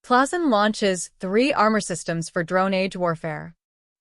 Plasan launches 3 armor systems for drone age warfare.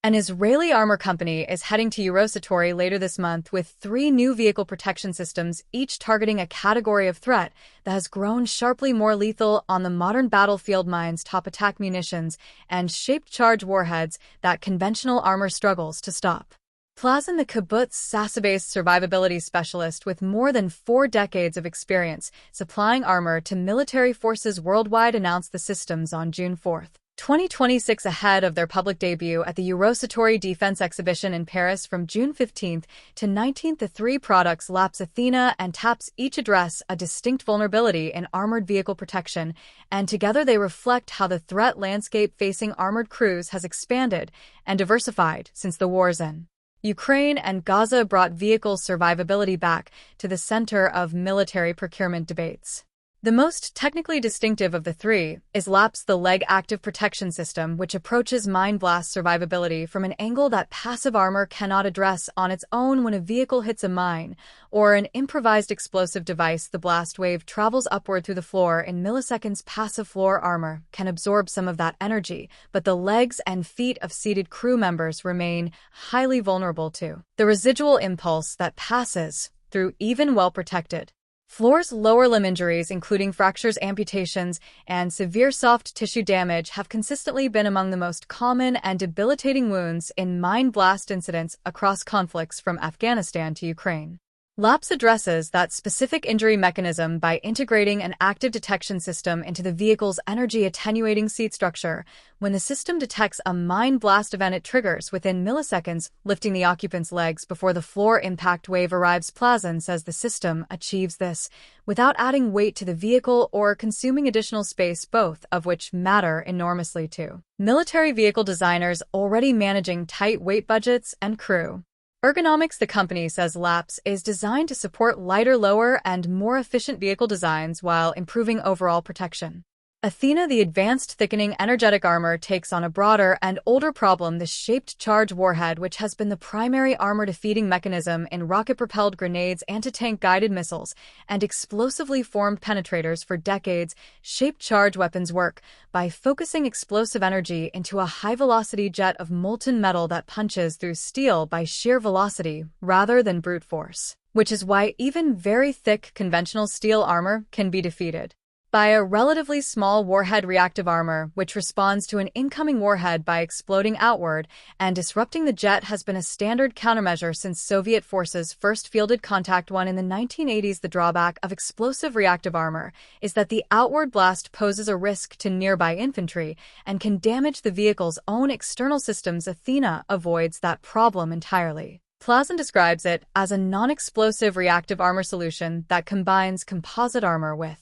An Israeli armor company is heading to Eurosatory later this month with 3 new vehicle protection systems, each targeting a category of threat that has grown sharply more lethal on the modern battlefield: mines, top-attack munitions, and shaped charge warheads that conventional armor struggles to stop. Plasan, the kibbutz Sassa-based survivability specialist with more than 4 decades of experience supplying armor to military forces worldwide, announced the systems on June 4, 2026, ahead of their public debut at the Eurosatory Defense Exhibition in Paris from June 15 to 19. The 3 products, LAPS, ATHENA, and TAPS, each address a distinct vulnerability in armored vehicle protection, and together they reflect how the threat landscape facing armored crews has expanded and diversified since the war's end. Ukraine and Gaza brought vehicle survivability back to the center of military procurement debates. The most technically distinctive of the 3 is LAPS, the Leg Active Protection System, which approaches mine blast survivability from an angle that passive armor cannot address on its own. When a vehicle hits a mine or an improvised explosive device, the blast wave travels upward through the floor in milliseconds. Passive floor armor can absorb some of that energy, but the legs and feet of seated crew members remain highly vulnerable to the residual impulse that passes through even well-protected floors. Lower limb injuries, including fractures, amputations, and severe soft tissue damage, have consistently been among the most common and debilitating wounds in mine blast incidents across conflicts from Afghanistan to Ukraine. LAPS addresses that specific injury mechanism by integrating an active detection system into the vehicle's energy-attenuating seat structure. When the system detects a mine blast event, it triggers within milliseconds, lifting the occupant's legs before the floor impact wave arrives. Plasan says the system achieves this without adding weight to the vehicle or consuming additional space, both of which matter enormously to military vehicle designers already managing tight weight budgets and crew ergonomics. The company says LAPS is designed to support lighter, lower, and more efficient vehicle designs while improving overall protection. ATHENA, the advanced thickening energetic armor, takes on a broader and older problem: the shaped charge warhead, which has been the primary armor-defeating mechanism in rocket-propelled grenades, anti-tank guided missiles, and explosively formed penetrators for decades. Shaped charge weapons work by focusing explosive energy into a high-velocity jet of molten metal that punches through steel by sheer velocity rather than brute force, which is why even very thick conventional steel armor can be defeated by a relatively small warhead. Reactive armor, which responds to an incoming warhead by exploding outward and disrupting the jet, has been a standard countermeasure since Soviet forces first fielded Contact 1 in the 1980s. The drawback of explosive reactive armor is that the outward blast poses a risk to nearby infantry and can damage the vehicle's own external systems. ATHENA avoids that problem entirely. Plasan describes it as a non-explosive reactive armor solution that combines composite armor with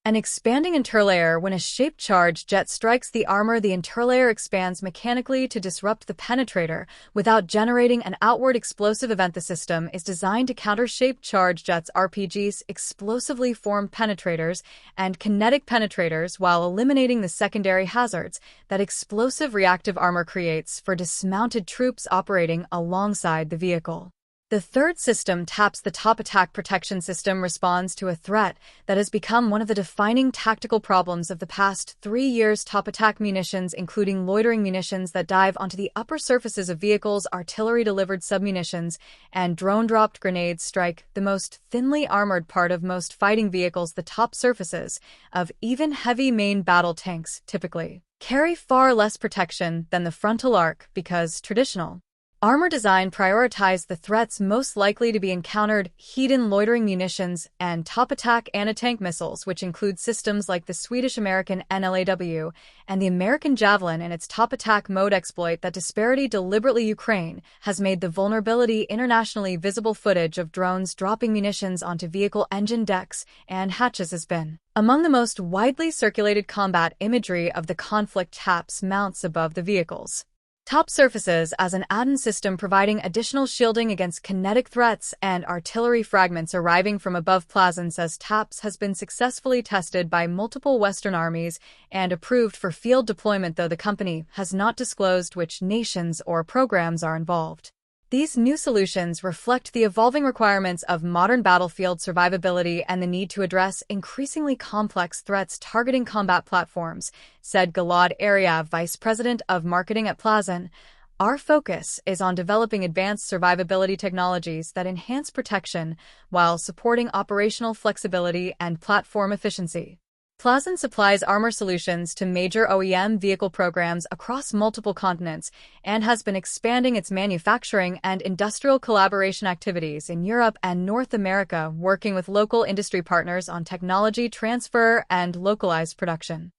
an expanding interlayer. When a shaped charge jet strikes the armor, the interlayer expands mechanically to disrupt the penetrator without generating an outward explosive event. The system is designed to counter shaped charge jets, RPGs, explosively formed penetrators, and kinetic penetrators, while eliminating the secondary hazards that explosive reactive armor creates for dismounted troops operating alongside the vehicle. The 3rd system, TAPS, the Top Attack Protection System, responds to a threat that has become one of the defining tactical problems of the past 3 years. Top attack munitions, including loitering munitions that dive onto the upper surfaces of vehicles, artillery-delivered submunitions, and drone-dropped grenades, strike the most thinly armored part of most fighting vehicles. The top surfaces of even heavy main battle tanks typically carry far less protection than the frontal arc because traditional armor design prioritized the threats most likely to be encountered: hidden loitering munitions and top-attack anti-tank missiles, which include systems like the Swedish-American NLAW and the American Javelin in its top-attack mode. Exploit that disparity deliberately. Ukraine has made the vulnerability internationally visible. Footage of drones dropping munitions onto vehicle engine decks and hatches has been among the most widely circulated combat imagery of the conflict. TAPS mounts above the vehicle's top surfaces as an add-on system, providing additional shielding against kinetic threats and artillery fragments arriving from above. Plasan says TAPS has been successfully tested by multiple Western armies and approved for field deployment, though the company has not disclosed which nations or programs are involved. These new solutions reflect the evolving requirements of modern battlefield survivability and the need to address increasingly complex threats targeting combat platforms, said Gilad Arya, Vice President of Marketing at Plasan. Our focus is on developing advanced survivability technologies that enhance protection while supporting operational flexibility and platform efficiency. Plasan supplies armor solutions to major OEM vehicle programs across multiple continents and has been expanding its manufacturing and industrial collaboration activities in Europe and North America, working with local industry partners on technology transfer and localized production.